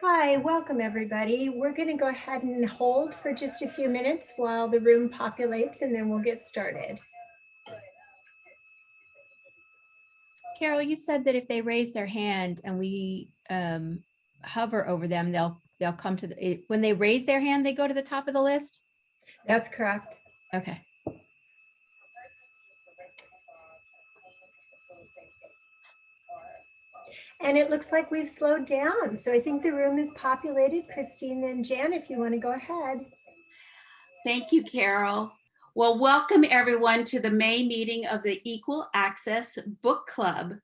Hi, welcome everybody. We're going to go ahead and hold for just a few minutes while the room populates, and then we'll get started. Carol, you said that if they raise their hand and we hover over them, they'll come to when they raise their hand, they go to the top of the list? That's correct. Okay. And it looks like we've slowed down. So I think the room is populated. Christine and Jan, if you want to go ahead. Thank you, Carol. Well, welcome everyone to the May meeting of the Equal Access Book Club.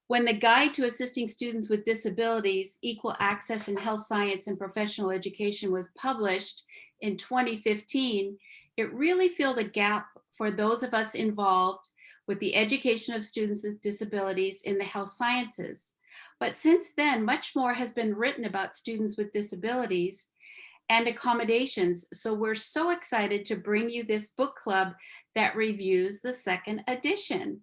When the Guide to Assisting Students with Disabilities, Equal Access in Health Science and Professional Education was published in 2015, it really filled a gap for those of us involved with the education of students with disabilities in the health sciences. But since then, much more has been written about students with disabilities and accommodations. So we're so excited to bring you this book club that reviews the second edition.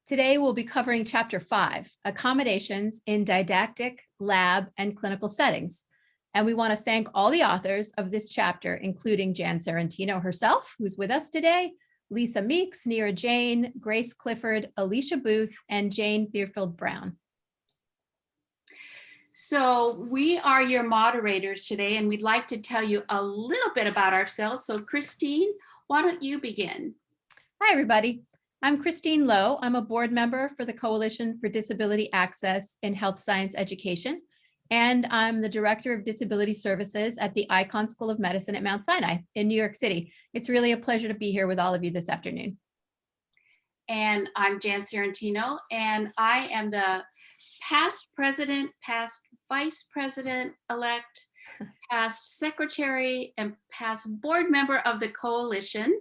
Today we'll be covering Chapter 5, Accommodations in Didactic, Lab, and Clinical Settings. And we want to thank all the authors of this chapter, including Jan Sarantino herself, who's with us today, Lisa Meeks, Neera Jain, Grace Clifford, Alicia Booth, and Jane Theofield Brown. So we are your moderators today, and we'd like to tell you a little bit about ourselves. So Christine, why don't you begin? Hi, everybody. I'm Christine Lowe. I'm a board member for the Coalition for Disability Access in Health Science Education, and I'm the Director of Disability Services at the Icahn School of Medicine at Mount Sinai in New York City. It's really a pleasure to be here with all of you this afternoon. And I'm Jan Sarantino, and I am the past president, past vice president-elect, past secretary, and past board member of the coalition.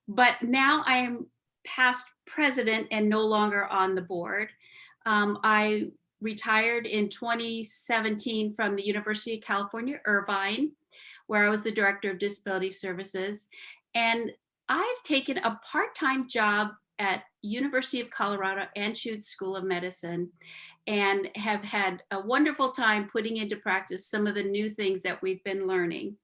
But now I am past president and no longer on the board. I retired in 2017 from the University of California, Irvine, where I was the director of disability services. And I've taken a part-time job at University of Colorado Anschutz School of Medicine and have had a wonderful time putting into practice some of the new things that we've been learning.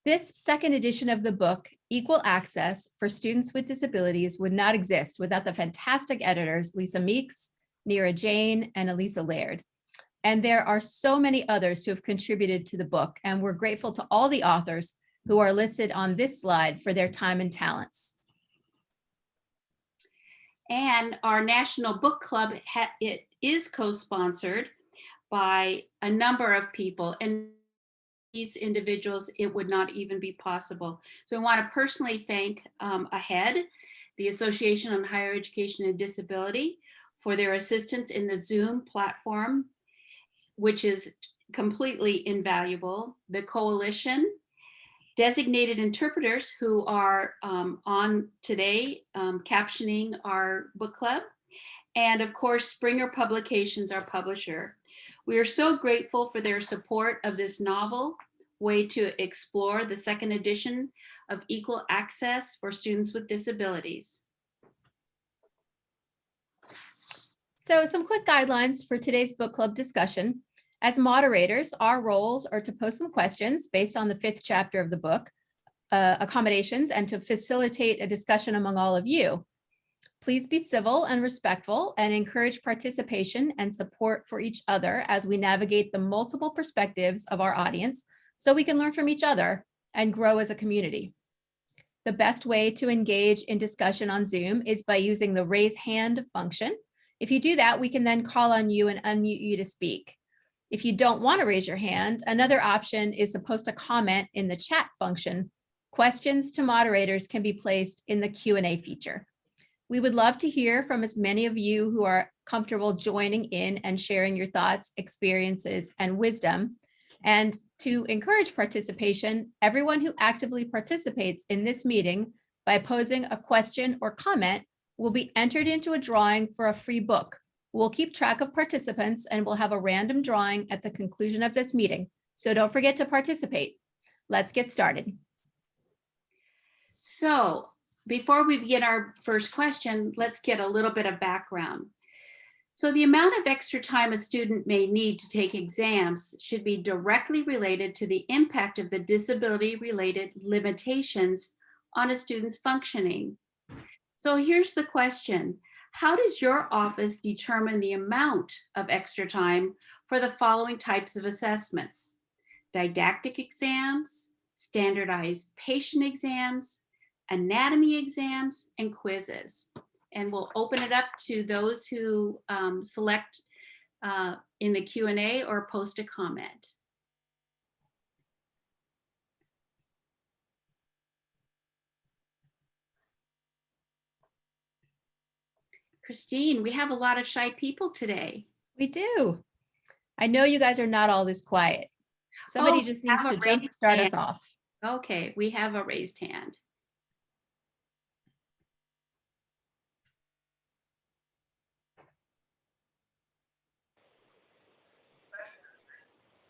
This second edition of the book, Equal Access for Students with Disabilities, would not exist without the fantastic editors, Lisa Meeks, Neera Jain, and Elisa Laird. And there are so many others who have contributed to the book, and we're grateful to all the authors who are listed on this slide for their time and talents. And our National Book Club, it is co-sponsored by a number of people, and these individuals, it would not even be possible. So I want to personally thank AHEAD, the Association on Higher Education and Disability, for their assistance in the Zoom platform, which is completely invaluable. The Coalition, designated interpreters who are on today captioning our book club, and of course, Springer Publications, our publisher. We are so grateful for their support of this novel way to explore the second edition of Equal Access for Students with Disabilities. So some quick guidelines for today's book club discussion. As moderators, our roles are to post some questions based on the 5th chapter of the book, Accommodations, and to facilitate a discussion among all of you. Please be civil and respectful and encourage participation and support for each other as we navigate the multiple perspectives of our audience so we can learn from each other and grow as a community. The best way to engage in discussion on Zoom is by using the raise hand function. If you do that, we can then call on you and unmute you to speak. If you don't want to raise your hand, another option is to post a comment in the chat function. Questions to moderators can be placed in the Q&A feature. We would love to hear from as many of you who are comfortable joining in and sharing your thoughts, experiences, and wisdom. And to encourage participation, everyone who actively participates in this meeting by posing a question or comment will be entered into a drawing for a free book. We'll keep track of participants and we'll have a random drawing at the conclusion of this meeting. So don't forget to participate. Let's get started. So before we begin our first question, let's get a little bit of background. So the amount of extra time a student may need to take exams should be directly related to the impact of the disability-related limitations on a student's functioning. So here's the question. How does your office determine the amount of extra time for the following types of assessments? Didactic exams, standardized patient exams, anatomy exams, and quizzes. And we'll open it up to those who select in the Q&A or post a comment. Christine, we have a lot of shy people today. We do. I know you guys are not all this quiet. Somebody just needs have to a raised jump start us hand. off. Okay, we have a raised hand.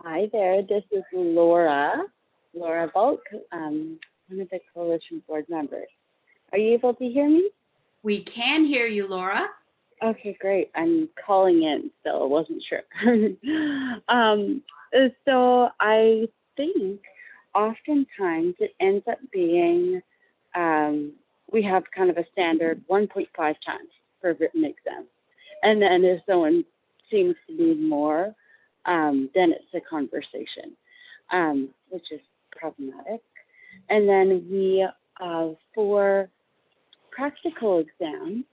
Hi there, this is Laura Volk, one of the Coalition Board members. Are you able to hear me? We can hear you, Laura. Okay, great. I'm calling in, so I wasn't sure. So I think oftentimes it ends up being, we have kind of a standard 1.5 times for written exams. And then if someone seems to need more, then it's a conversation, which is problematic. And then we, for practical exams,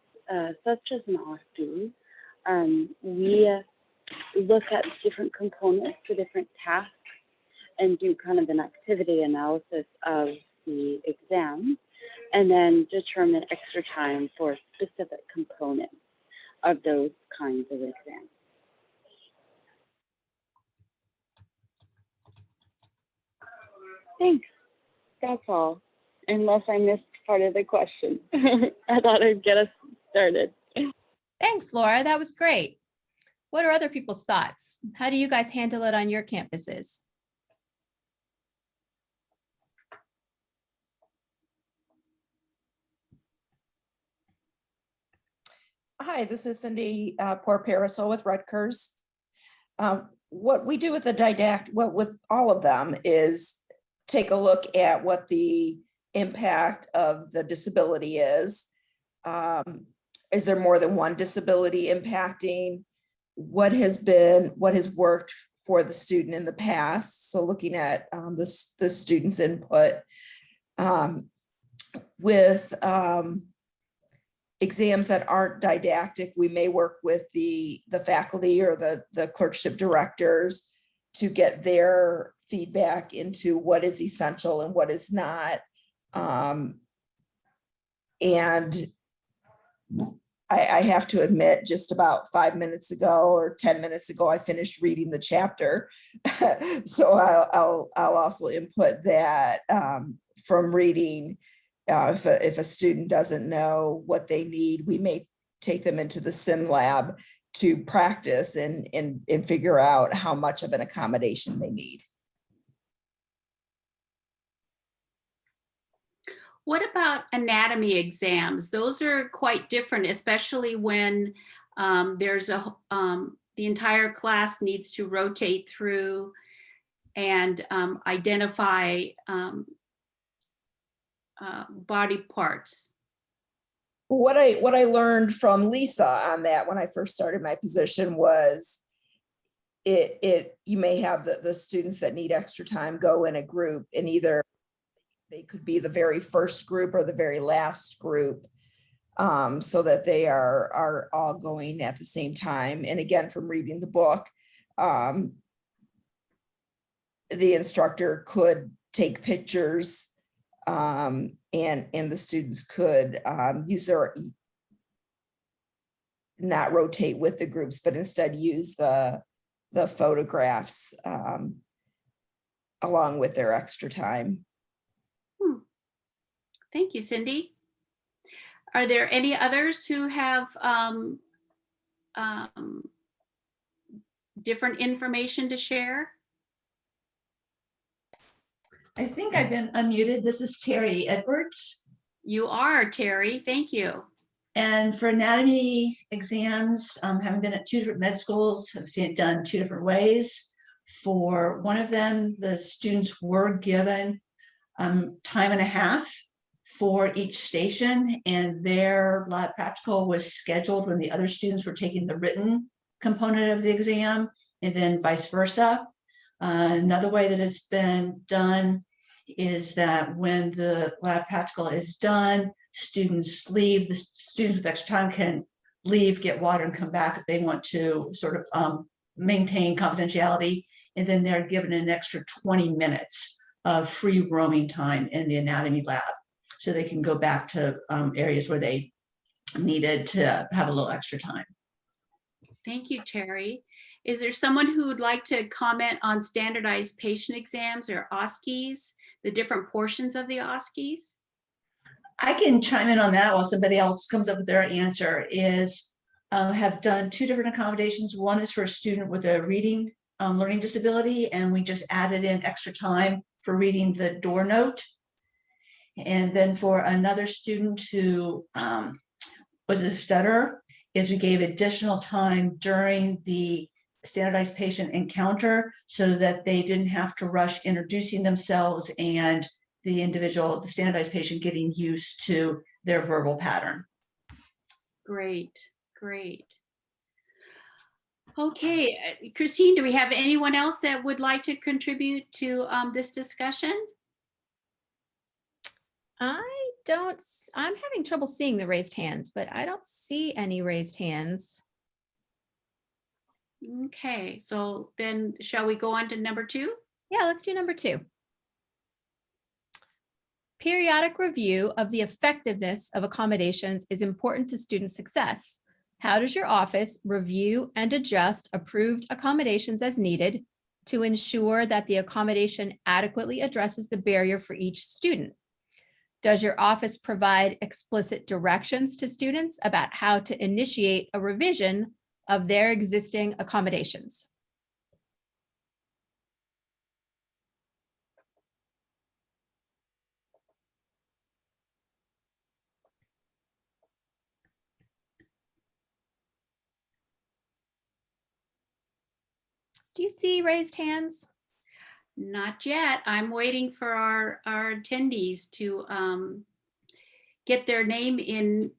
such as an OSCE, we look at different components for different tasks and do kind of an activity analysis of the exam, and then determine extra time for specific components of those kinds of exams. Thanks. That's all. Unless I missed part of the question. I thought I'd get us started. Thanks, Laura. That was great. What are other people's thoughts? How do you guys handle it on your campuses? Hi, this is Cindy Poor-Parasol with Rutgers. What we do with the with all of them is take a look at what the impact of the disability is. Is there more than one disability impacting? What has worked for the student in the past? So looking at the student's input with exams that aren't didactic, we may work with the faculty or the clerkship directors to get their feedback into what is essential and what is not. And I have to admit, just about 5 minutes ago or 10 minutes ago, I finished reading the chapter. So I'll also input that from reading. If a student doesn't know what they need, we may take them into the sim lab to practice and figure out how much of an accommodation they need. What about anatomy exams? Those are quite different, especially when there's the entire class needs to rotate through and identify body parts. What I learned from Lisa on that when I first started my position was you may have the students that need extra time go in a group, and either they could be the very first group or the very last group, so that they are all going at the same time. And again, from reading the book, the instructor could take pictures, and the students could use their, not rotate with the groups, but instead use the photographs along with their extra time. Thank you, Cindy. Are there any others who have different information to share? I think I've been unmuted. This is Terry Edwards. You are, Terry. Thank you. And for anatomy exams, having been at 2 different med schools, I've seen it done 2 different ways. For one of them, the students were given time and a half for each station, and their lab practical was scheduled when the other students were taking the written component of the exam, and then vice versa. Another way that it's been done is that when the lab practical is done, students leave. The students with extra time can leave, get water, and come back if they want to sort of maintain confidentiality. And then they're given an extra 20 minutes of free roaming time in the anatomy lab, so they can go back to areas where they needed to have a little extra time. Thank you, Terry. Is there someone who would like to comment on standardized patient exams or OSCEs, the different portions of the OSCEs? I can chime in on that while somebody else comes up with their answer. Is have done 2 different accommodations. One is for a student with a reading learning disability, and we just added in extra time for reading the door note. And then for another student who was a stutterer, is we gave additional time during the standardized patient encounter so that they didn't have to rush introducing themselves and the standardized patient getting used to their verbal pattern. Great, great. Okay, Christine, do we have anyone else that would like to contribute to this discussion? I'm having trouble seeing the raised hands, but I don't see any raised hands. Okay, so then shall we go on to number 2? Yeah, let's do number 2. Periodic review of the effectiveness of accommodations is important to student success. How does your office review and adjust approved accommodations as needed to ensure that the accommodation adequately addresses the barrier for each student? Does your office provide explicit directions to students about how to initiate a revision of their existing accommodations? Do you see raised hands? Not yet. I'm waiting for our attendees to get their name in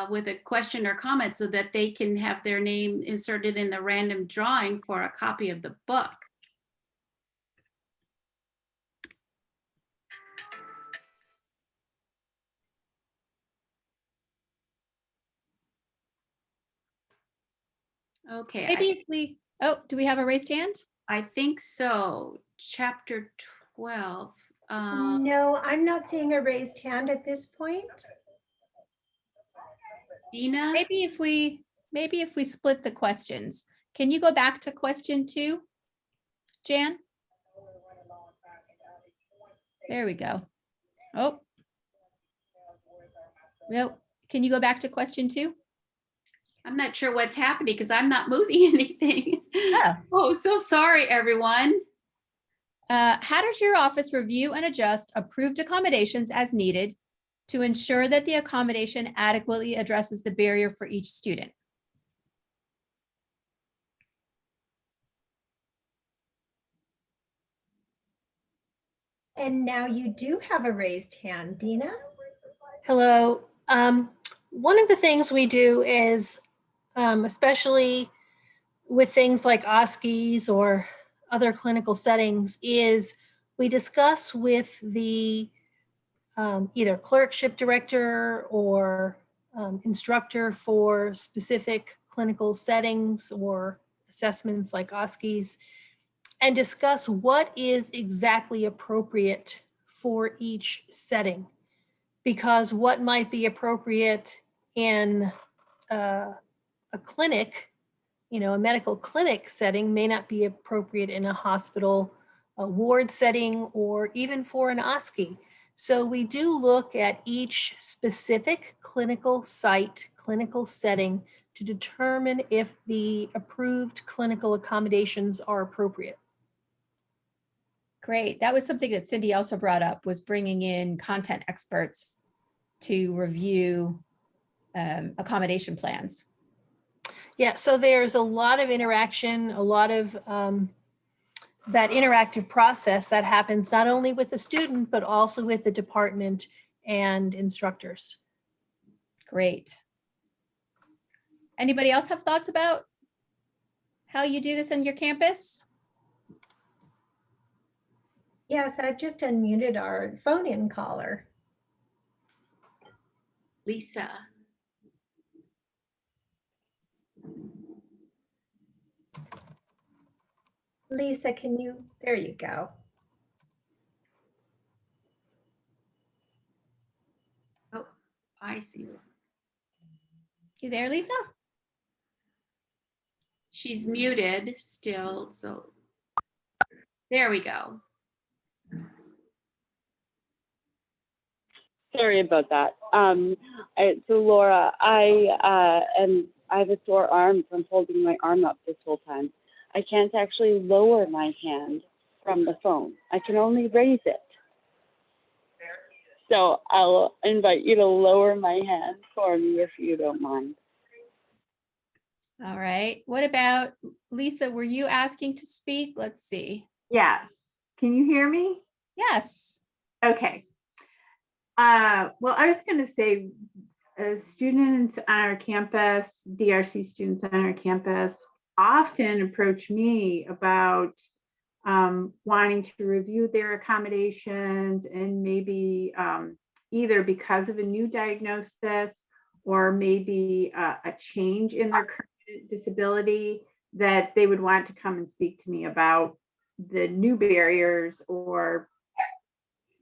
with a question or comment so that they can have their name inserted in the random drawing for a copy of the book. Okay, Maybe do we have a raised hand? I think so. Chapter 12. No, I'm not seeing a raised hand at this point. Dina? Maybe if we split the questions. Can you go back to question 2, Jan? There we go. Oh. Nope. Can you go back to question 2? I'm not sure what's happening because I'm not moving anything. Oh. Oh, so sorry, everyone. How does your office review and adjust approved accommodations as needed to ensure that the accommodation adequately addresses the barrier for each student? And now you do have a raised hand, Dina. Hello. One of the things we do is, especially with things like OSCEs or other clinical settings, is we discuss with the either clerkship director or instructor for specific clinical settings or assessments like OSCEs, and discuss what is exactly appropriate for each setting. Because what might be appropriate in a clinic, a medical clinic setting may not be appropriate in a hospital, a ward setting, or even for an OSCE. So we do look at each specific clinical site, clinical setting to determine if the approved clinical accommodations are appropriate. Great. That was something that Cindy also brought up, was bringing in content experts to review accommodation plans. Yeah, so there's a lot of interaction, a lot of that interactive process that happens not only with the student, but also with the department and instructors. Great. Anybody else have thoughts about how you do this on your campus? Yes, I've just unmuted our phone-in caller. Lisa. Lisa, can you, there you go. Oh, I see. You there, Lisa? She's muted still, so there we go. Sorry about that. So Laura, I have a sore arm from holding my arm up this whole time. I can't actually lower my hand from the phone. I can only raise it. So I'll invite you to lower my hand for me if you don't mind. All right. What about Lisa? Were you asking to speak? Let's see. Yes. Can you hear me? Yes. Okay. Well, I was going to say, students on our campus, DRC students on our campus, often approach me about wanting to review their accommodations, and maybe either because of a new diagnosis or maybe a change in their current disability, that they would want to come and speak to me about the new barriers or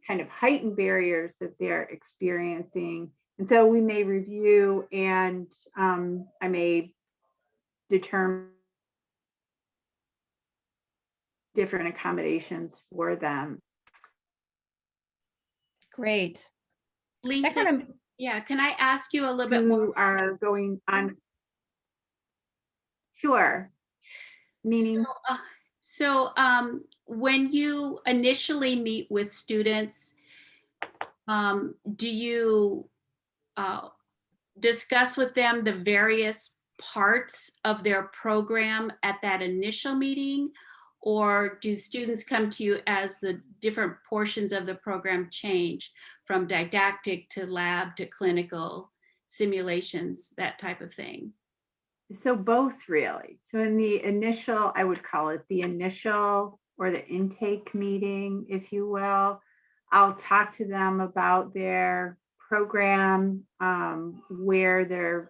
kind of heightened barriers that they're experiencing. And so we may review, and I may determine different accommodations for them. Great. Lisa, kind of- yeah, can I ask you a little bit more? Who are going on? Sure. Meaning, So when you initially meet with students, do you discuss with them the various parts of their program at that initial meeting? Or do students come to you as the different portions of the program change, from didactic to lab to clinical simulations, that type of thing? so both really. So in the initial, I would call it the initial or the intake meeting, if you will, I'll talk to them about their program, where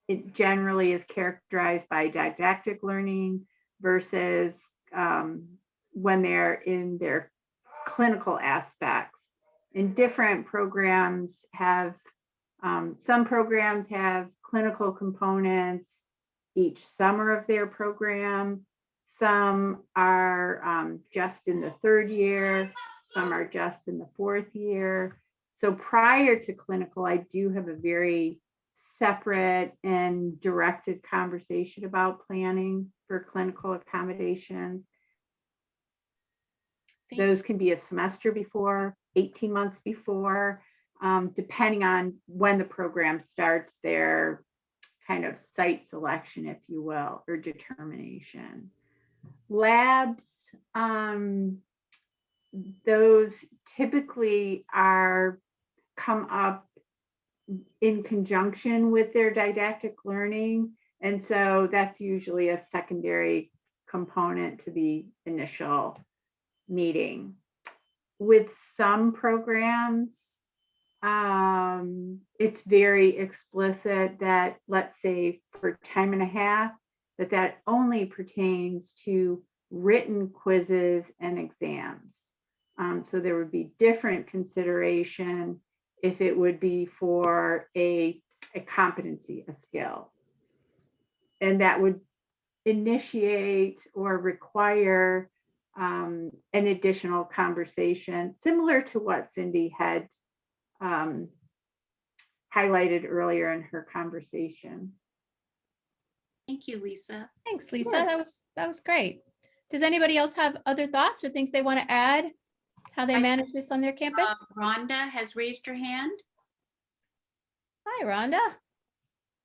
it generally is characterized by didactic learning versus when they're in their clinical aspects. And different programs have, some programs have clinical components each summer of their program. Some are just in the third year, some are just in the fourth year. So prior to clinical, I do have a very separate and directed conversation about planning for clinical accommodations. Those can be a semester before, 18 months before, depending on when the program starts their kind of site selection, if you will, or determination. Labs, those typically come up in conjunction with their didactic learning. And so that's usually a secondary component to the initial meeting. With some programs, it's very explicit that, let's say for time and a half, that only pertains to written quizzes and exams. So there would be different consideration if it would be for a competency, a skill. And that would initiate or require an additional conversation, similar to what Cindy had highlighted earlier in her conversation. Thank you, Lisa. Thanks, Lisa. Sure. That was great. Does anybody else have other thoughts or things they want to add? How they I- manage this on their campus? Rhonda has raised her hand. Hi, Rhonda.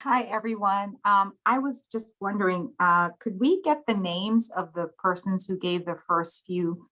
Hi, everyone. I was just wondering, could we get the names of the persons who gave the first few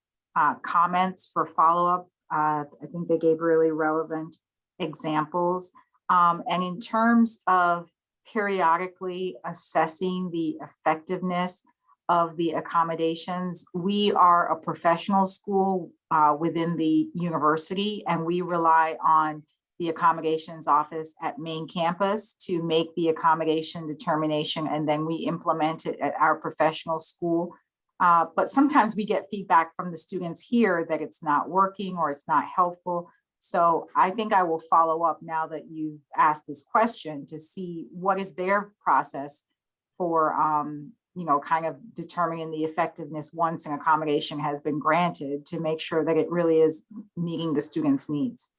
comments for follow-up? I think they gave really relevant examples. And in terms of periodically assessing the effectiveness of the accommodations, we are a professional school within the university, and we rely on the accommodations office at main campus to make the accommodation determination, and then we implement it at our professional school. But sometimes we get feedback from the students here that it's not working or it's not helpful. So I think I will follow up now that you've asked this question to see what is their process for kind of determining the effectiveness once an accommodation has been granted, to make sure that it really is meeting the students' needs.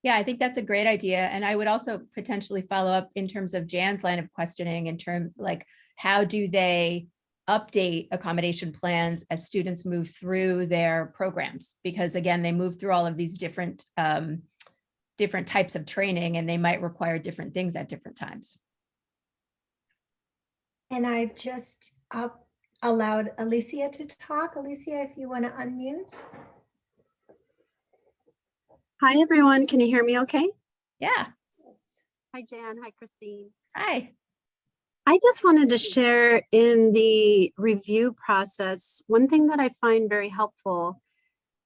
Yeah, I think that's a great idea. And I would also potentially follow up in terms of Jan's line of questioning in terms like, how do they update accommodation plans as students move through their programs? Because again, they move through all of these different types of training, and they might require different things at different times. And I've just allowed Alicia to talk. Alicia, if you want to unmute. Hi, everyone. Can you hear me okay? Yeah. Hi, Jan. Hi, Christine. Hi. I just wanted to share in the review process, one thing that I find very helpful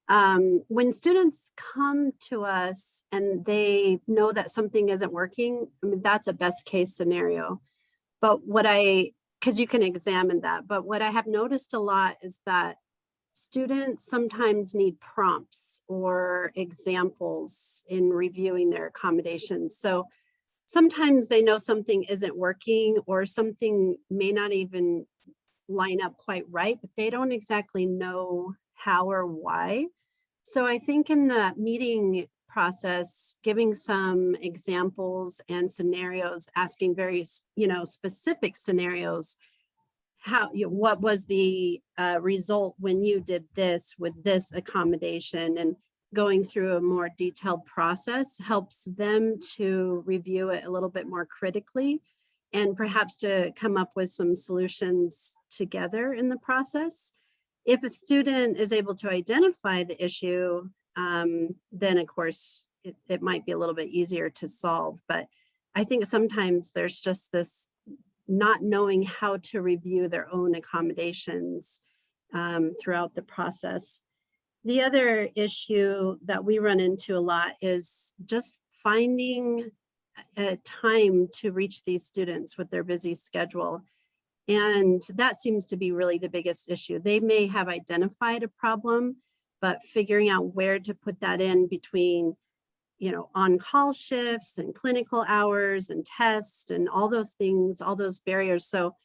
when students come to us and they know that something isn't working. I mean, that's a best case scenario. But because you can examine that, but what I have noticed a lot is that students sometimes need prompts or examples in reviewing their accommodations. So sometimes they know something isn't working or something may not even line up quite right, but they don't exactly know how or why. So I think in the meeting process, giving some examples and scenarios, asking very, specific scenarios, what was the result when you did this with this accommodation, and going through a more detailed process helps them to review it a little bit more critically and perhaps to come up with some solutions together in the process. If a student is able to identify the issue, then of course it might be a little bit easier to solve. But I think sometimes there's just this not knowing how to review their own accommodations throughout the process. The other issue that we run into a lot is just finding a time to reach these students with their busy schedule. And that seems to be really the biggest issue. They may have identified a problem, but figuring out where to put that in between on-call shifts and clinical hours and tests and all those things, all those barriers. So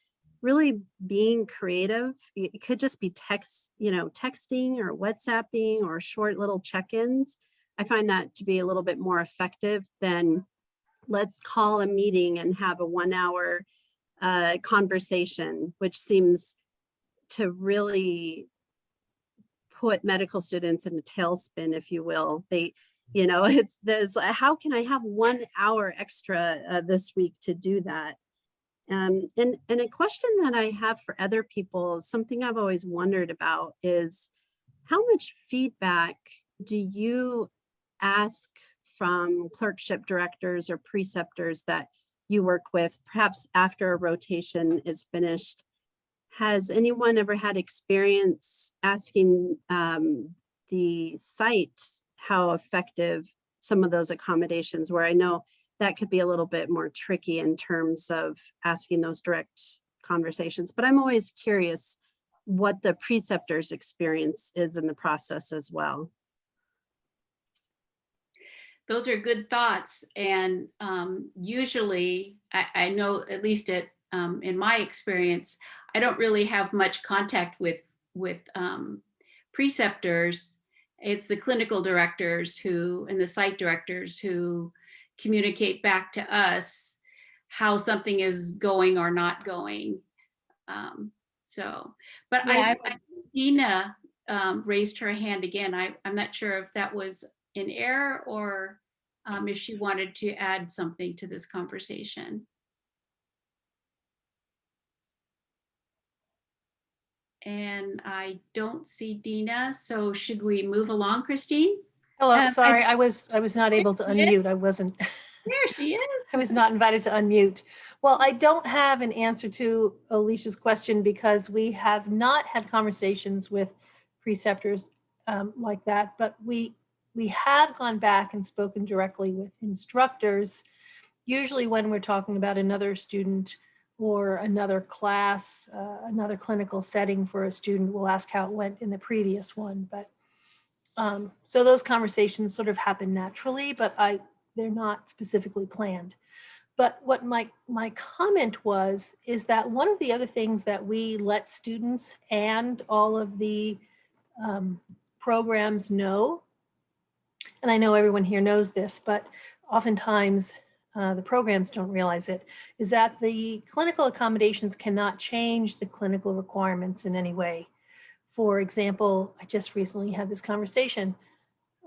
really being creative, it could just be texting or WhatsApping or short little check-ins. I find that to be a little bit more effective than let's call a meeting and have a 1-hour conversation, which seems to really put medical students in a tailspin, if you will. There's how can I have 1 hour extra this week to do that? And a question that I have for other people, something I've always wondered about, is how much feedback do you ask from clerkship directors or preceptors that you work with, perhaps after a rotation is finished? Has anyone ever had experience asking the site how effective some of those accommodations were? I know that could be a little bit more tricky in terms of asking those direct conversations, but I'm always curious what the preceptor's experience is in the process as well. Those are good thoughts. And usually, I know, at least in my experience, I don't really have much contact with preceptors. It's the clinical directors and the site directors who communicate back to us how something is going or not going. So, but Yeah, Dina raised her hand again. I'm not sure if that was in error or if she wanted to add something to this conversation. And I don't see Dina, so should we move along, Christine? Hello, sorry, I was not able to There she is. unmute. I wasn't. There she is. I was not invited to unmute. Well, I don't have an answer to Alicia's question because we have not had conversations with preceptors like that, but we have gone back and spoken directly with instructors, usually when we're talking about another student or another class, another clinical setting for a student. We'll ask how it went in the previous one, but so those conversations sort of happen naturally, but they're not specifically planned. But what my comment is that one of the other things that we let students and all of the programs know, and I know everyone here knows this, but oftentimes the programs don't realize it, is that the clinical accommodations cannot change the clinical requirements in any way. For example, I just recently had this conversation.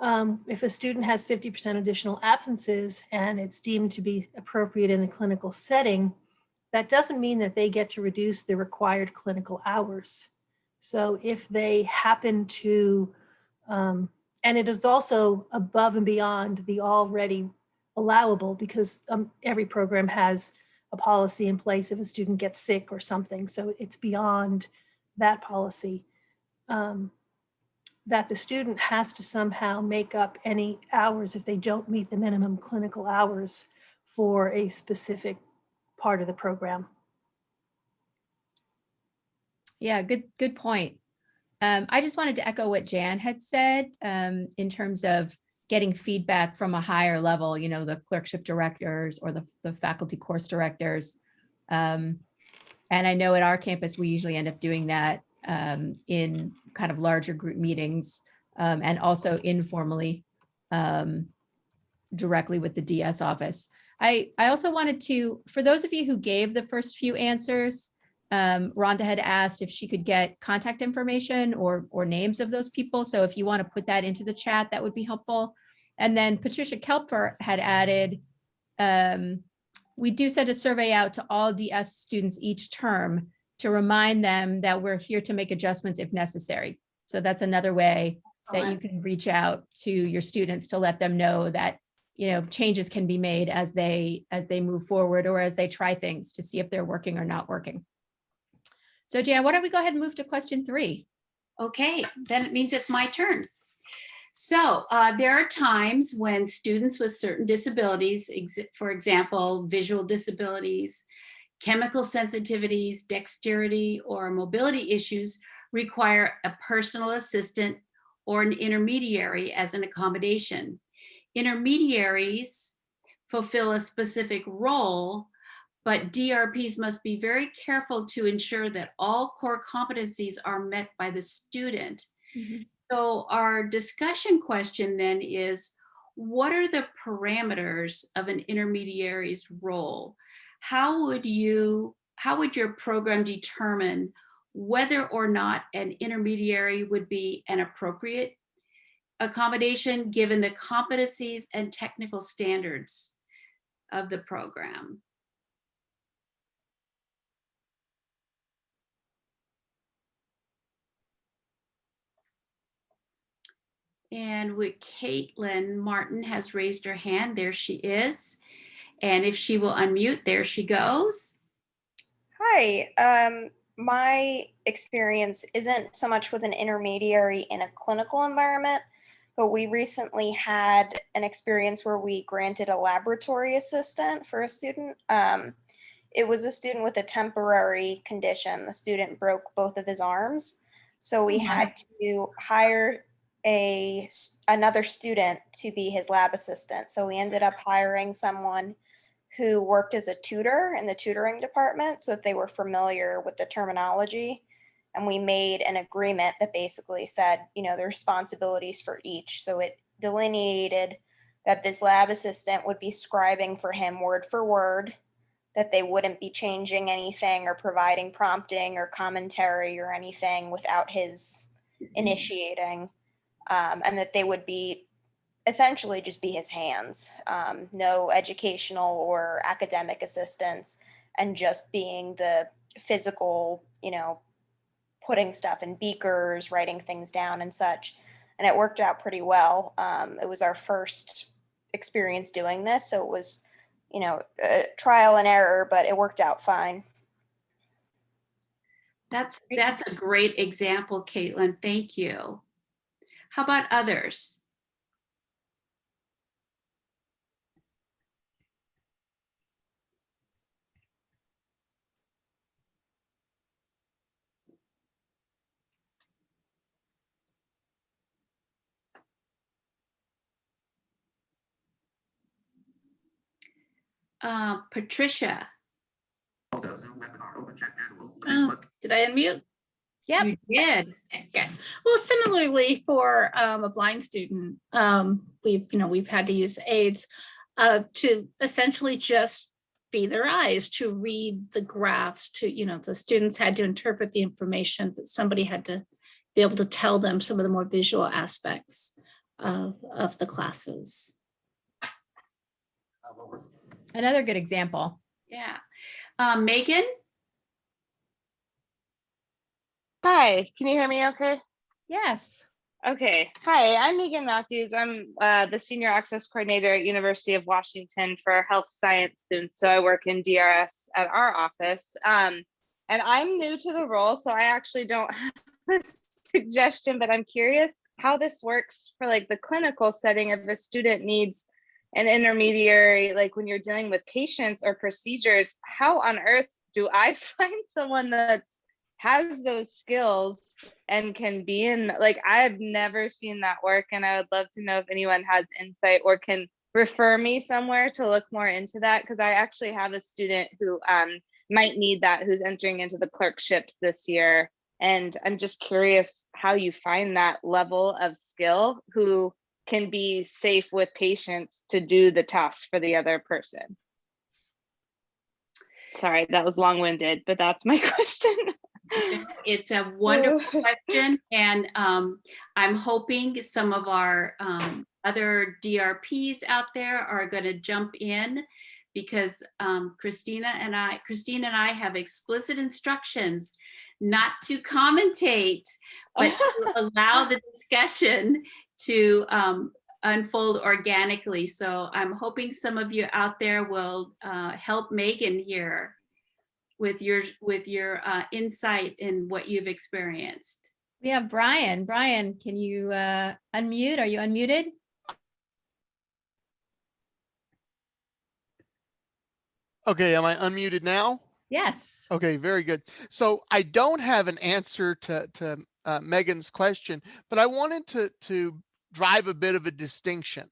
If a student has 50% additional absences and it's deemed to be appropriate in the clinical setting, that doesn't mean that they get to reduce the required clinical hours. So if they happen to, and it is also above and beyond the already allowable, because every program has a policy in place if a student gets sick or something. So it's beyond that policy. That the student has to somehow make up any hours if they don't meet the minimum clinical hours for a specific part of the program. Yeah, good point. I just wanted to echo what Jan had said in terms of getting feedback from a higher level, the clerkship directors or the faculty course directors. And I know at our campus, we usually end up doing that in kind of larger group meetings and also informally directly with the DS office. I also wanted to, for those of you who gave the first few answers, Rhonda had asked if she could get contact information or names of those people. So if you want to put that into the chat, that would be helpful. And then Patricia Kelper had added, we do send a survey out to all DS students each term to remind them that we're here to make adjustments if necessary. So that's another way that you can reach out to your students to let them know that changes can be made as they move forward or as they try things to see if they're working or not working. So Jan, why don't we go ahead and move to question 3? Okay, then it means it's my turn. So there are times when students with certain disabilities, for example, visual disabilities, chemical sensitivities, dexterity, or mobility issues require a personal assistant or an intermediary as an accommodation. Intermediaries fulfill a specific role, but DRPs must be very careful to ensure that all core competencies are met by the student. Mm-hmm. So our discussion question then is, what are the parameters of an intermediary's role? How would your program determine whether or not an intermediary would be an appropriate accommodation given the competencies and technical standards of the program? And with Caitlin Martin has raised her hand. There she is. And if she will unmute, there she goes. Hi. My experience isn't so much with an intermediary in a clinical environment, but we recently had an experience where we granted a laboratory assistant for a student. It was a student with a temporary condition. The student broke both of his arms. So we had to hire another student to be his lab assistant. So we ended up hiring someone who worked as a tutor in the tutoring department so that they were familiar with the terminology. And we made an agreement that basically said, the responsibilities for each. So it delineated that this lab assistant would be scribing for him word for word, that they wouldn't be changing anything or providing prompting or commentary or anything without his initiating, and that they would be essentially just be his hands, no educational or academic assistance, and just being the physical, putting stuff in beakers, writing things down and such. And it worked out pretty well. It was our first experience doing this, so it was, trial and error, but it worked out fine. That's a great example, Caitlin. Thank you. How about others? Patricia. Oh, did I unmute? Yep. You did. Okay. Well, similarly for a blind student, we've had to use aids to essentially just be their eyes, to read the graphs, the students had to interpret the information, but somebody had to be able to tell them some of the more visual aspects of the classes. Another good example. Yeah. Megan? Hi, can you hear me okay? Yes. Okay. Hi, I'm Megan Matthews. I'm the Senior Access Coordinator at University of Washington for health science students. So I work in DRS at our office. And I'm new to the role, so I actually don't have a suggestion, but I'm curious how this works for like the clinical setting if a student needs an intermediary, like when you're dealing with patients or procedures, how on earth do I find someone that's has those skills and can be in, like, I've never seen that work, and I would love to know if anyone has insight or can refer me somewhere to look more into that, because I actually have a student who might need that, who's entering into the clerkships this year, and I'm just curious how you find that level of skill who can be safe with patients to do the tasks for the other person. Sorry, that was long-winded, but that's my question. It's a wonderful question, and I'm hoping some of our other DRPs out there are going to jump in, because Christina and I have explicit instructions not to commentate, but to allow the discussion to unfold organically. So I'm hoping some of you out there will help Megan here with your insight in what you've experienced. We have Brian. Brian, can you unmute? Are you unmuted? Okay, am I unmuted now? Yes. Okay, very good. So I don't have an answer to Megan's question, but I wanted to drive a bit of a distinction.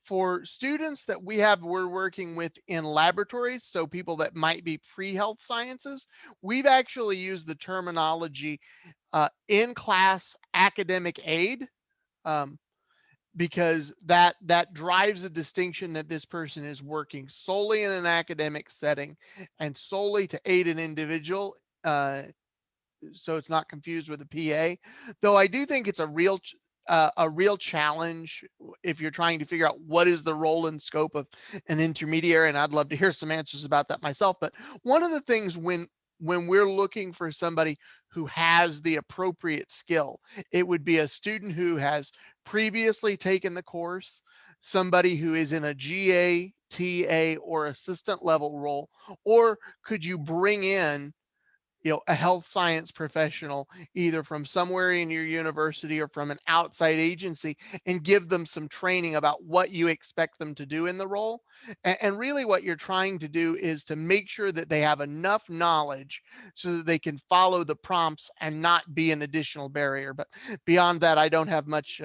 For students that we're working with in laboratories, so people that might be pre-health sciences, we've actually used the terminology in-class academic aid, because that drives a distinction that this person is working solely in an academic setting and solely to aid an individual, so it's not confused with a PA. Though I do think it's a real challenge if you're trying to figure out what is the role and scope of an intermediary, and I'd love to hear some answers about that myself. But one of the things when we're looking for somebody who has the appropriate skill, it would be a student who has previously taken the course, somebody who is in a GA, TA, or assistant level role, or could you bring in a health science professional either from somewhere in your university or from an outside agency and give them some training about what you expect them to do in the role. And really what you're trying to do is to make sure that they have enough knowledge so that they can follow the prompts and not be an additional barrier. But beyond that, I don't have much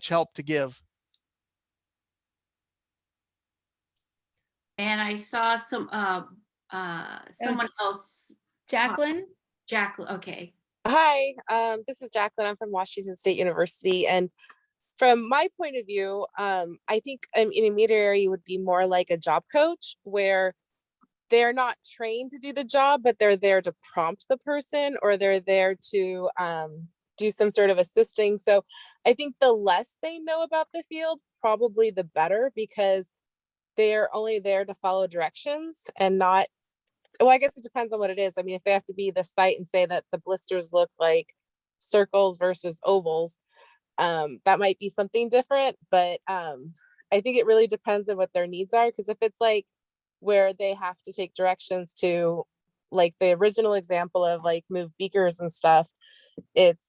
help to give. And I saw someone else. Jacqueline? Jacqueline, okay. Hi, this is Jacqueline. I'm from Washington State University. And from my point of view, I think an intermediary would be more like a job coach, where they're not trained to do the job, but they're there to prompt the person, or they're there to do some sort of assisting. So I think the less they know about the field, probably the better, because they're only there to follow directions and not, well, I guess it depends on what it is. I mean, if they have to be the site and say that the blisters look like circles versus ovals, that might be something different. But I think it really depends on what their needs are. Because if it's like where they have to take directions to, like the original example of like move beakers and stuff, it's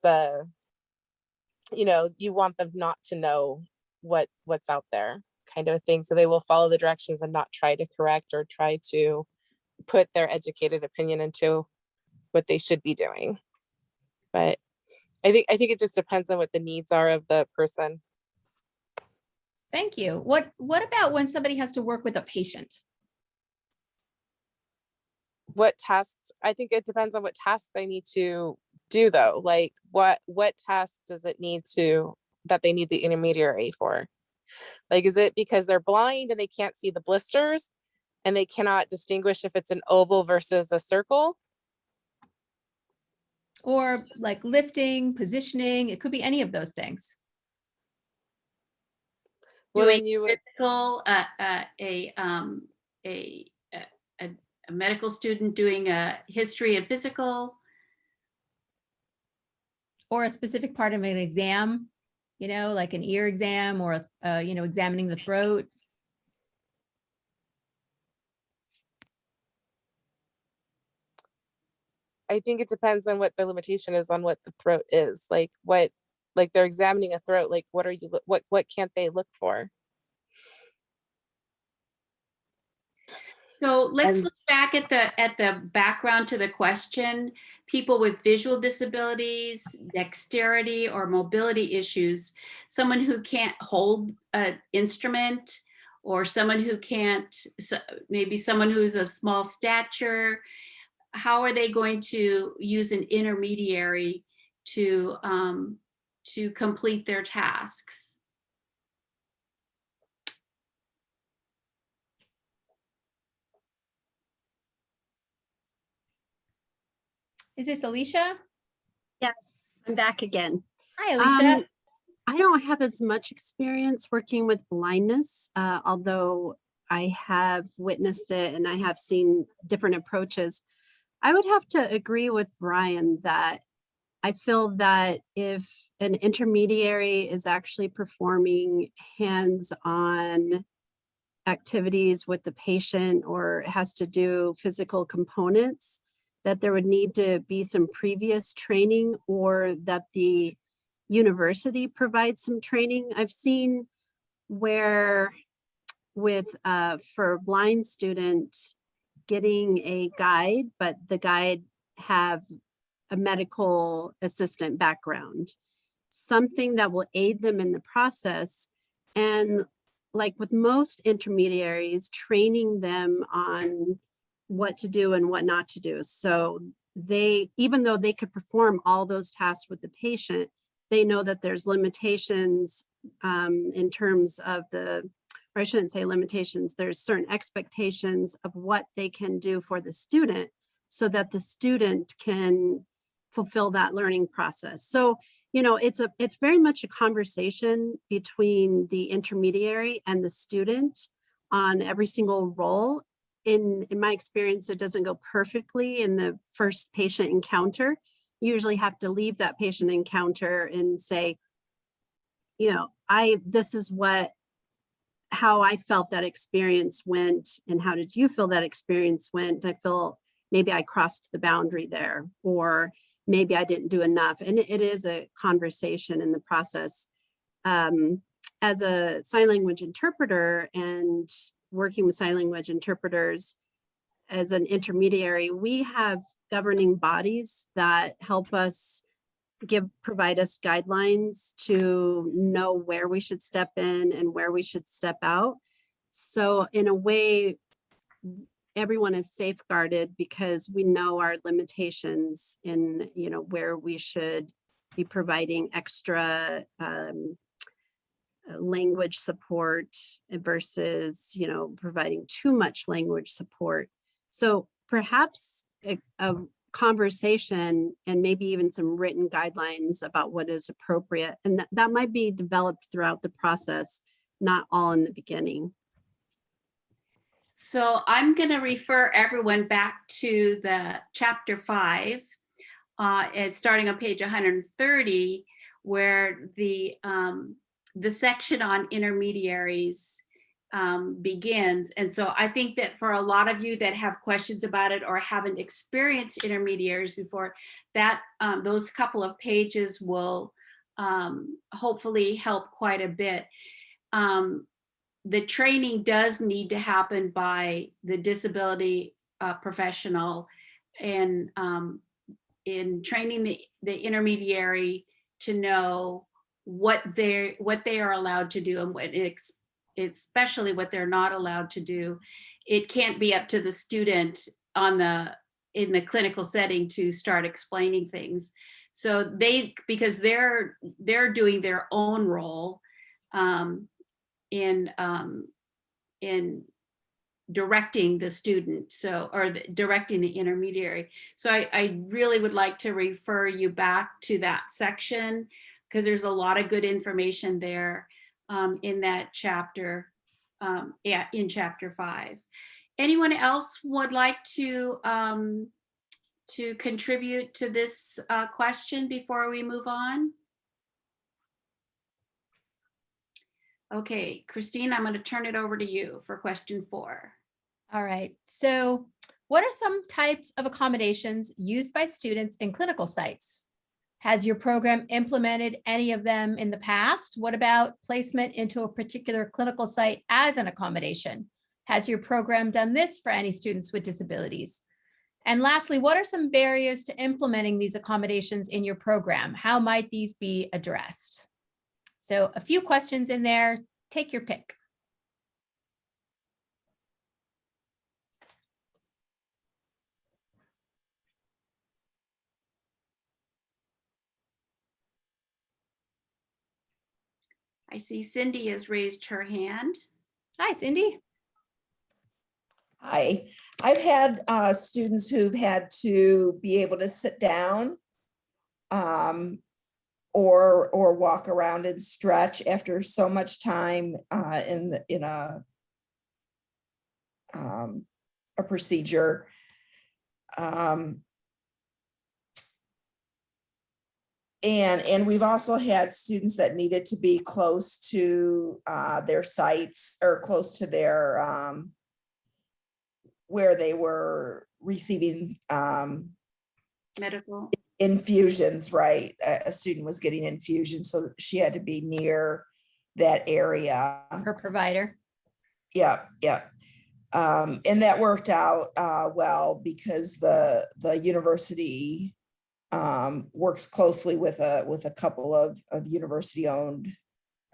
you know, you want them not to know what's out there, kind of a thing. So they will follow the directions and not try to correct or try to put their educated opinion into what they should be doing. But I think it just depends on what the needs are of the person. Thank you. What about when somebody has to work with a patient? What tasks? I think it depends on what tasks they need to do, though. Like what task does it need to, that they need the intermediary for? Like, is it because they're blind and they can't see the blisters and they cannot distinguish if it's an oval versus a circle? Or like lifting, positioning, it could be any of those things. Well, Doing then you would, physical, a medical student doing a history and physical. Or a specific part of an exam, you know, like an ear exam, or, you know, examining the throat. I think it depends on what the limitation is on what the throat is. Like what, like they're examining a throat, like what are you, what can't they look for? So let's And- look back at the background to the question. People with visual disabilities, dexterity or mobility issues, someone who can't hold an instrument, or someone who can't, maybe someone who's of small stature. How are they going to use an intermediary to complete their tasks? Is this Alicia? Yes, I'm back again. Hi, Alicia. I don't have as much experience working with blindness, although I have witnessed it and I have seen different approaches. I would have to agree with Brian that I feel that if an intermediary is actually performing hands-on activities with the patient or has to do physical components, that there would need to be some previous training, or that the university provides some training. I've seen where with for a blind student getting a guide, but the guide have a medical assistant background, something that will aid them in the process. And like with most intermediaries, training them on what to do and what not to do. So they, even though they could perform all those tasks with the patient, they know that there's limitations in terms of the, or I shouldn't say limitations, there's certain expectations of what they can do for the student so that the student can fulfill that learning process. So, you know, it's very much a conversation between the intermediary and the student on every single role. In my experience, it doesn't go perfectly in the first patient encounter. You usually have to leave that patient encounter and say, you know, this is how I felt that experience went, and how did you feel that experience went? I feel maybe I crossed the boundary there, or maybe I didn't do enough. And it is a conversation in the process. As a sign language interpreter and working with sign language interpreters as an intermediary, we have governing bodies that help us provide us guidelines to know where we should step in and where we should step out. So in a way, everyone is safeguarded because we know our limitations in, you know, where we should be providing extra language support versus, you know, providing too much language support. So perhaps a conversation and maybe even some written guidelines about what is appropriate. And that might be developed throughout the process, not all in the beginning. So I'm going to refer everyone back to the chapter 5, and starting on page 130, where the section on intermediaries begins. And so I think that for a lot of you that have questions about it or haven't experienced intermediaries before, that those couple of pages will hopefully help quite a bit. The training does need to happen by the disability professional, and in training the intermediary to know what they are allowed to do and what especially what they're not allowed to do. It can't be up to the student in the clinical setting to start explaining things. So because they're doing their own role in directing the student, directing the intermediary. So I really would like to refer you back to that section, because there's a lot of good information there in that chapter, in chapter 5. Anyone else would like to contribute to this question before we move on? Okay, Christine, I'm going to turn it over to you for question 4. All right. So what are some types of accommodations used by students in clinical sites? Has your program implemented any of them in the past? What about placement into a particular clinical site as an accommodation? Has your program done this for any students with disabilities? And lastly, what are some barriers to implementing these accommodations in your program? How might these be addressed? So a few questions in there, take your pick. I see Cindy has raised her hand. Hi, Cindy. Hi, I've had students who've had to be able to sit down or walk around and stretch after so much time in a procedure. And we've also had students that needed to be close to their sites or close to their where they were receiving medical infusions, right? A student was getting infusions, so she had to be near that area. Her provider. Yeah. And that worked out well, because the university works closely with a couple of university-owned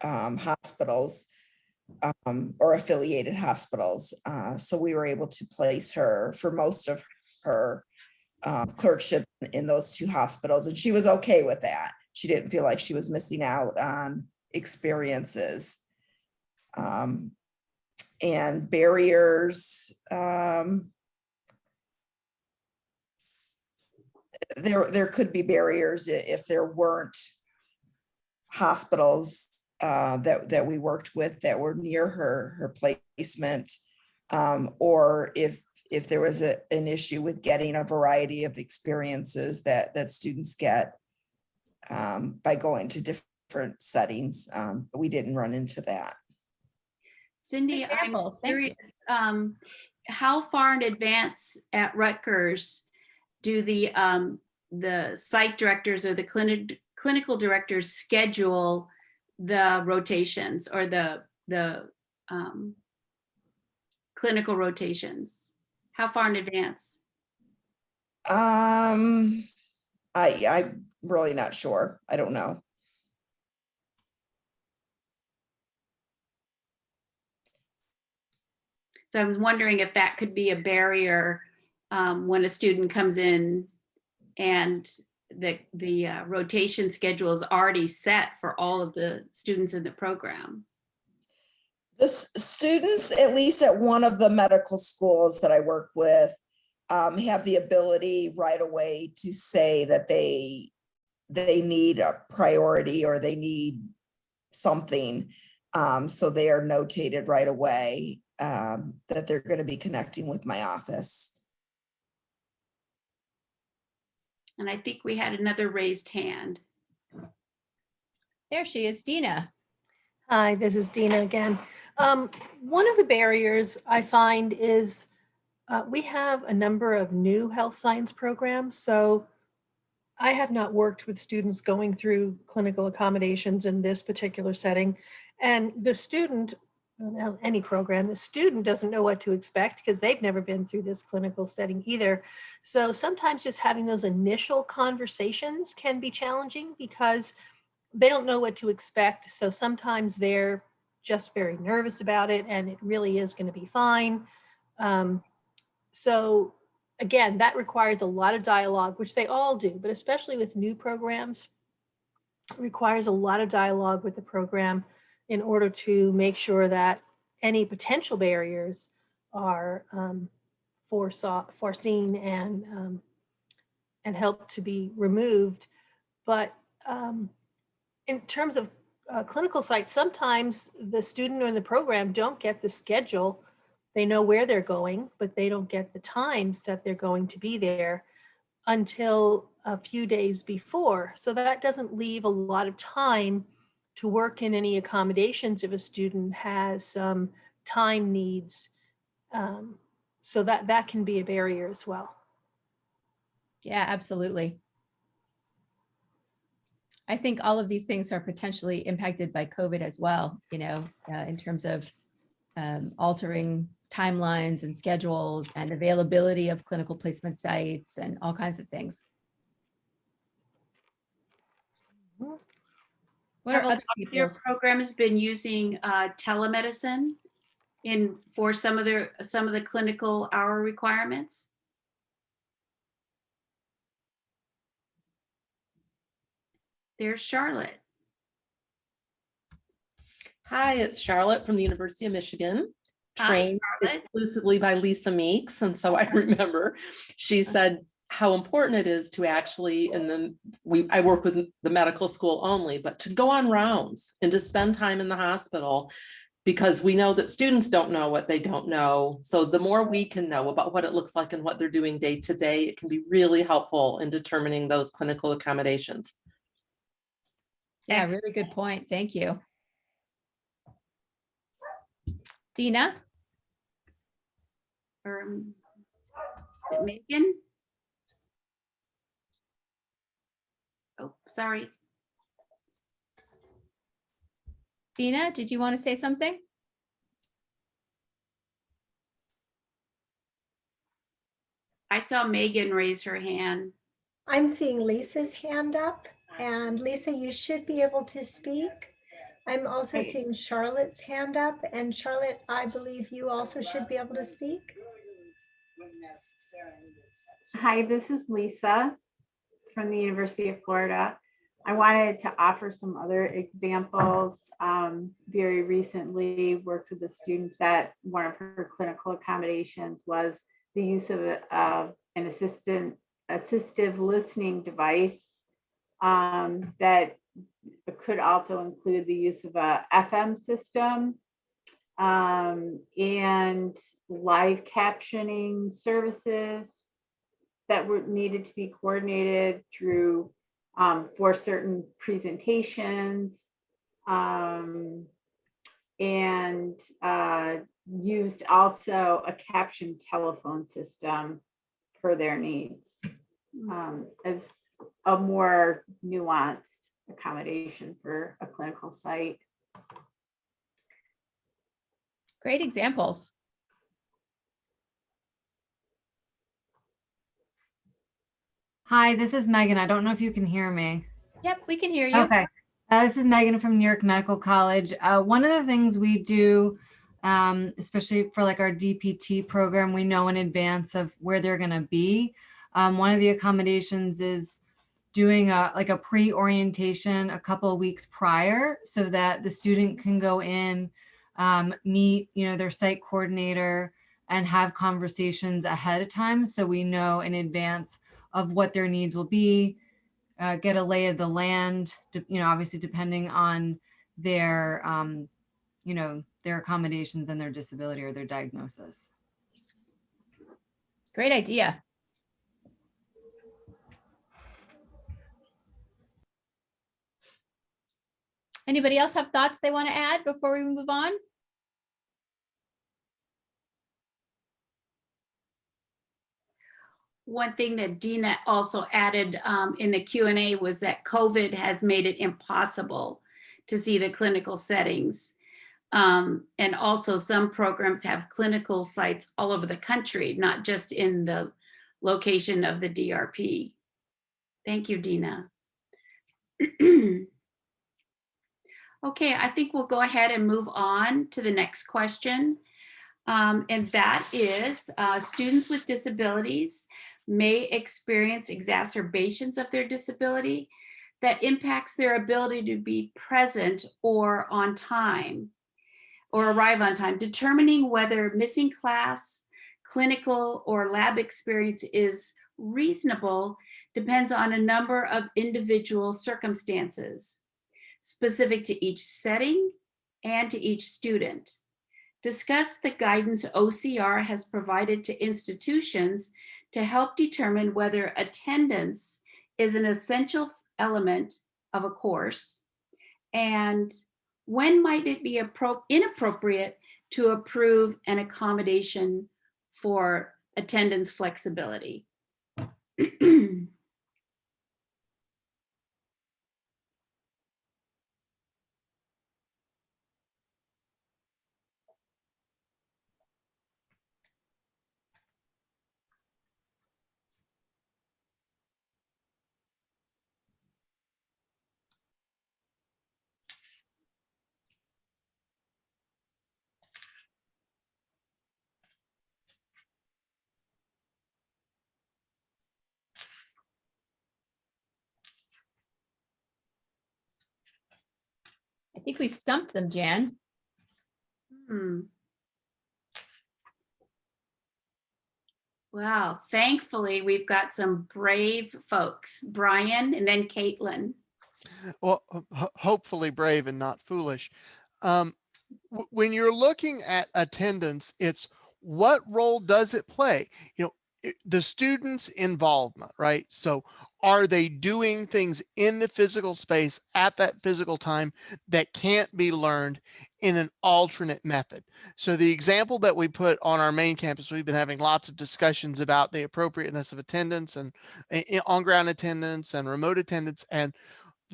hospitals or affiliated hospitals. So we were able to place her for most of her clerkship in those 2 hospitals, and she was okay with that. She didn't feel like she was missing out on experiences. And barriers, there could be barriers if there weren't hospitals that we worked with that were near her placement, or if there was an issue with getting a variety of experiences that students get by going to different settings. We didn't run into that. Cindy, I'm curious, how far in advance at Rutgers do the site directors or the clinical directors schedule the rotations or the clinical rotations? How far in advance? I'm really not sure. I don't know. So I was wondering if that could be a barrier when a student comes in and the rotation schedule is already set for all of the students in the program. The students, at least at one of the medical schools that I work with, have the ability right away to say that they need a priority or they need something. So they are notated right away that they're going to be connecting with my office. And I think we had another raised hand. There she is, Dina. Hi, this is Dina again. One of the barriers I find is we have a number of new health science programs. So I have not worked with students going through clinical accommodations in this particular setting. And the student, well, any program, the student doesn't know what to expect because they've never been through this clinical setting either. So sometimes just having those initial conversations can be challenging because they don't know what to expect. So sometimes they're just very nervous about it and it really is going to be fine. So again, that requires a lot of dialogue, which they all do, but especially with new programs, it requires a lot of dialogue with the program in order to make sure that any potential barriers are foreseen and help to be removed. But in terms of clinical sites, sometimes the student or the program don't get the schedule. They know where they're going, but they don't get the times that they're going to be there until a few days before. So that doesn't leave a lot of time to work in any accommodations if a student has some time needs. So that can be a barrier as well. Yeah, absolutely. I think all of these things are potentially impacted by COVID as well, in terms of altering timelines and schedules and availability of clinical placement sites and all kinds of things. What are other Your people's? program has been using telemedicine for some of the clinical hour requirements? There's Charlotte. Hi, it's Charlotte from the University of Michigan, trained exclusively by Lisa Meeks. And so I remember she said how important it is to actually, I work with the medical school only, but to go on rounds and to spend time in the hospital, because we know that students don't know what they don't know. So the more we can know about what it looks like and what they're doing day to day, it can be really helpful in determining those clinical accommodations. Yeah, really good point. Thank you. Dina? Is it Megan? Oh, sorry. Dina, did you want to say something? I saw Megan raise her hand. I'm seeing Lisa's hand up, and Lisa, you should be able to speak. I'm also seeing Charlotte's hand up, and Charlotte, I believe you also should be able to speak. Hi, this is Lisa from the University of Florida. I wanted to offer some other examples. Very recently worked with a student that one of her clinical accommodations was the use of an assistive listening device that could also include the use of a FM system and live captioning services that were needed to be coordinated through for certain presentations and used also a captioned telephone system for their needs as a more nuanced accommodation for a clinical site. Great examples. Hi, this is Megan. I don't know if you can hear me. Yep, we can hear you. Okay. This is Megan from New York Medical College. One of the things we do, especially for like our DPT program, we know in advance of where they're going to be. One of the accommodations is doing a pre-orientation a couple of weeks prior so that the student can go in, meet, their site coordinator, and have conversations ahead of time so we know in advance of what their needs will be, get a lay of the land, obviously depending on their, their accommodations and their disability or their diagnosis. Great idea. Anybody else have thoughts they want to add before we move on? One thing that Dina also added in the Q&A was that COVID has made it impossible to see the clinical settings. And also some programs have clinical sites all over the country, not just in the location of the DRP. Thank you, Dina. Okay, I think we'll go ahead and move on to the next question. And that is, students with disabilities may experience exacerbations of their disability that impacts their ability to be present or on time or arrive on time. Determining whether missing class, clinical, or lab experience is reasonable depends on a number of individual circumstances specific to each setting and to each student. Discuss the guidance OCR has provided to institutions to help determine whether attendance is an essential element of a course, and when might it be inappropriate to approve an accommodation for attendance flexibility. I think we've stumped them, Jan. Wow, thankfully we've got some brave folks, Brian and then Caitlin. Well, hopefully brave and not foolish. When you're looking at attendance, it's what role does it play? The students' involvement, right? So are they doing things in the physical space at that physical time that can't be learned in an alternate method? So the example that we put on our main campus, we've been having lots of discussions about the appropriateness of attendance and on-ground attendance and remote attendance. And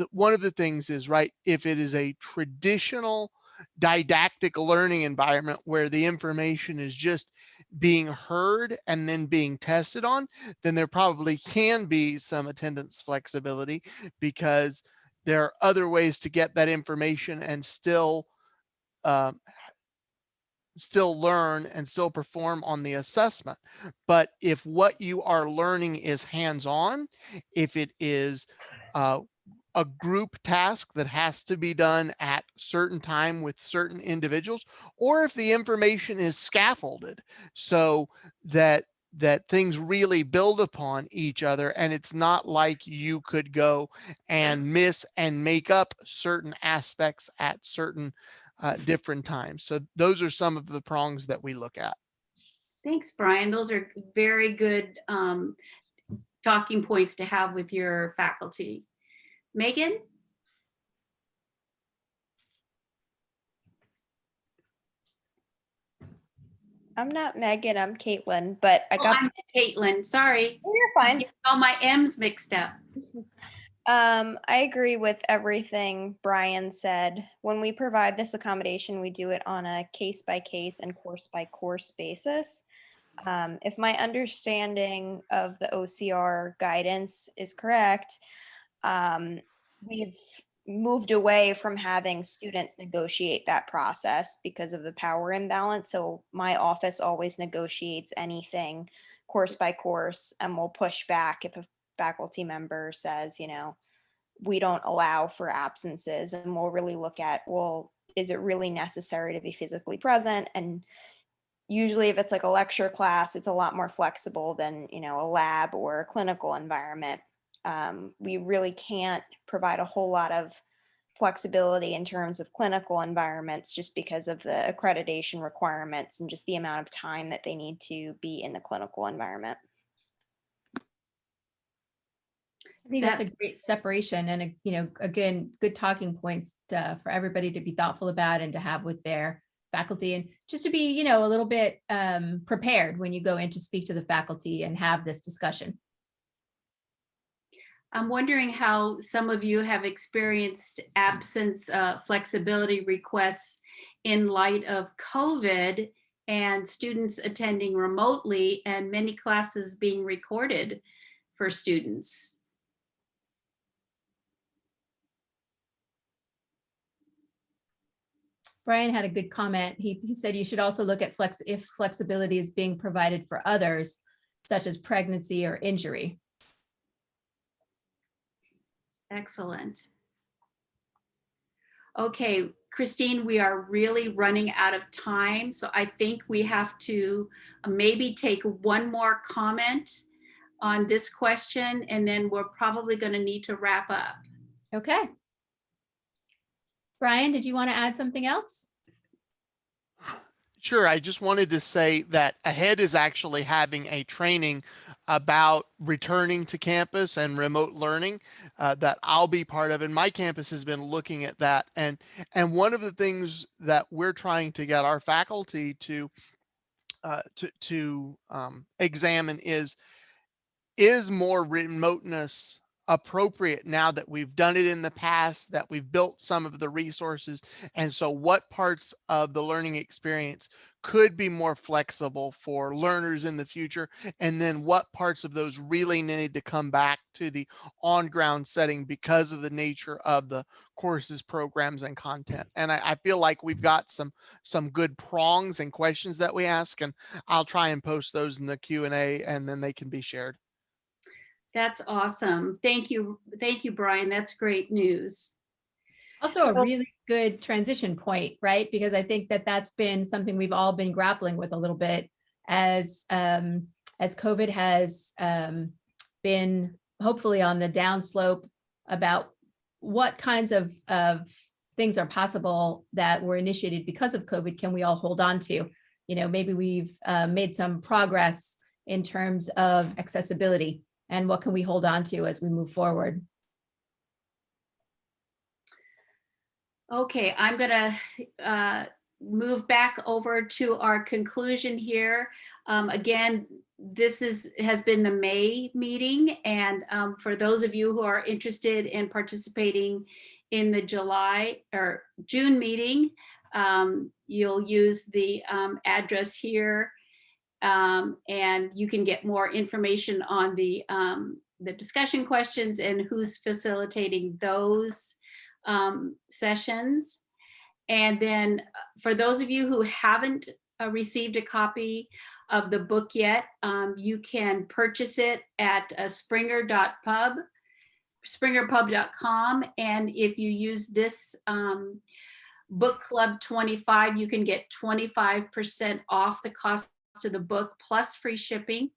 one of the things is, right, if it is a traditional didactic learning environment where the information is just being heard and then being tested on, then there probably can be some attendance flexibility because there are other ways to get that information and still learn and still perform on the assessment. But if what you are learning is hands-on, if it is a group task that has to be done at certain time with certain individuals, or if the information is scaffolded so that things really build upon each other, and it's not like you could go and miss and make up certain aspects at certain different times. So those are some of the prongs that we look at. Thanks, Brian. Those are very good talking points to have with your faculty. Megan? I'm not Megan, I'm Caitlin, but I'm Caitlin, sorry. Oh, you're fine. All my M's mixed up. I agree with everything Brian said. When we provide this accommodation, we do it on a case-by-case and course-by-course basis. If my understanding of the OCR guidance is correct, we've moved away from having students negotiate that process because of the power imbalance. So my office always negotiates anything course by course, and we'll push back if a faculty member says, we don't allow for absences, and we'll really look at, well, is it really necessary to be physically present? And usually if it's like a lecture class, it's a lot more flexible than, a lab or a clinical environment. We really can't provide a whole lot of flexibility in terms of clinical environments just because of the accreditation requirements and just the amount of time that they need to be in the clinical environment. I think that's a great separation and, again, good talking points for everybody to be thoughtful about and to have with their faculty, and just to be, a little bit prepared when you go in to speak to the faculty and have this discussion. I'm wondering how some of you have experienced absence flexibility requests in light of COVID and students attending remotely and many classes being recorded for students. Brian had a good comment. He said you should also look at if flexibility is being provided for others, such as pregnancy or injury. Excellent. Okay, Christine, we are really running out of time. So I think we have to maybe take one more comment on this question, and then we're probably going to need to wrap up. Okay. Brian, did you want to add something else? Sure. I just wanted to say that AHEAD is actually having a training about returning to campus and remote learning that I'll be part of. And my campus has been looking at that. And one of the things that we're trying to get our faculty to examine is more remoteness appropriate now that we've done it in the past, that we've built some of the resources? And so what parts of the learning experience could be more flexible for learners in the future? And then what parts of those really need to come back to the on-ground setting because of the nature of the courses, programs, and content? And I feel like we've got some good prongs and questions that we ask, and I'll try and post those in the Q&A, and then they can be shared. That's awesome. Thank you. Thank you, Brian. That's great news. Also a really good transition point, right? Because I think that that's been something we've all been grappling with a little bit as COVID has been hopefully on the downslope about what kinds of things are possible that were initiated because of COVID can we all hold on to? Maybe we've made some progress in terms of accessibility, and what can we hold on to as we move forward? Okay, I'm going to move back over to our conclusion here. Again, this has been the May meeting, and for those of you who are interested in participating in the July or June meeting, you'll use the address here. And you can get more information on the discussion questions and who's facilitating those sessions. And then for those of you who haven't received a copy of the book yet, you can purchase it at springerpub.com. And if you use this Book Club 25, you can get 25% off the cost to the book plus free shipping.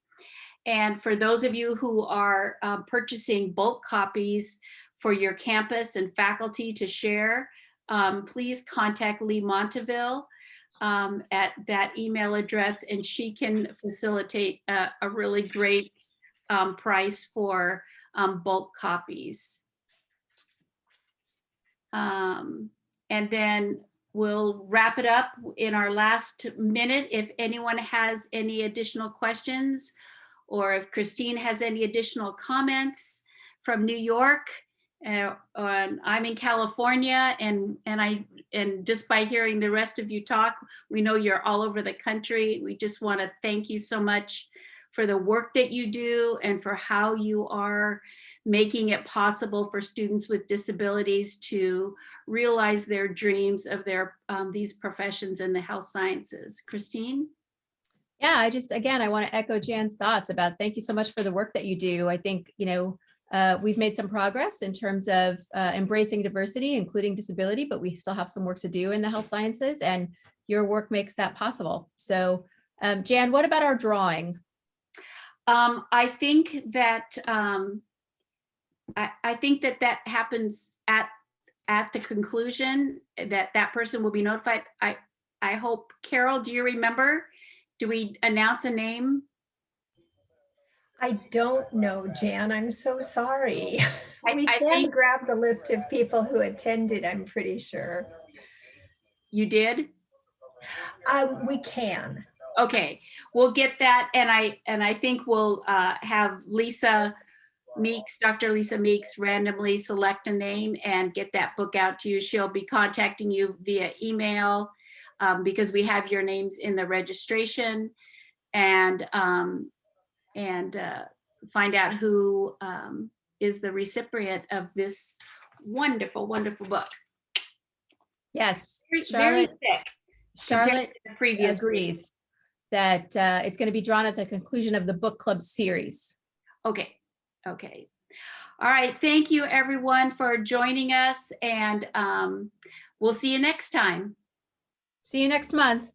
And for those of you who are purchasing bulk copies for your campus and faculty to share, please contact Lee Monteville at that email address, and she can facilitate a really great price for bulk copies. And then we'll wrap it up in our last minute. If anyone has any additional questions, or if Christine has any additional comments from New York, I'm in California, and just by hearing the rest of you talk, we know you're all over the country. We just want to thank you so much for the work that you do and for how you are making it possible for students with disabilities to realize their dreams of their these professions in the health sciences. Christine? Yeah, I want to echo Jan's thoughts about thank you so much for the work that you do. I think, we've made some progress in terms of embracing diversity, including disability, but we still have some work to do in the health sciences, and your work makes that possible. So Jan, what about our drawing? I think that I think that happens at the conclusion, that person will be notified. I hope, Carol, do you remember? Do we announce a name? I don't know, Jan. I'm so sorry. We I can think grab the list of people who attended, I'm pretty sure. you did. We can. Okay, we'll get that, and I think we'll have Lisa Meeks, Dr. Lisa Meeks, randomly select a name and get that book out to you. She'll be contacting you via email because we have your names in the registration, and find out who is the recipient of this wonderful, wonderful book. Yes, Very Charlotte, thick. Charlotte the previous agrees that it's going to be drawn at the conclusion of the book club series. Okay. Okay. All right. Thank you, everyone, for joining us, and we'll see you next time. See you next month.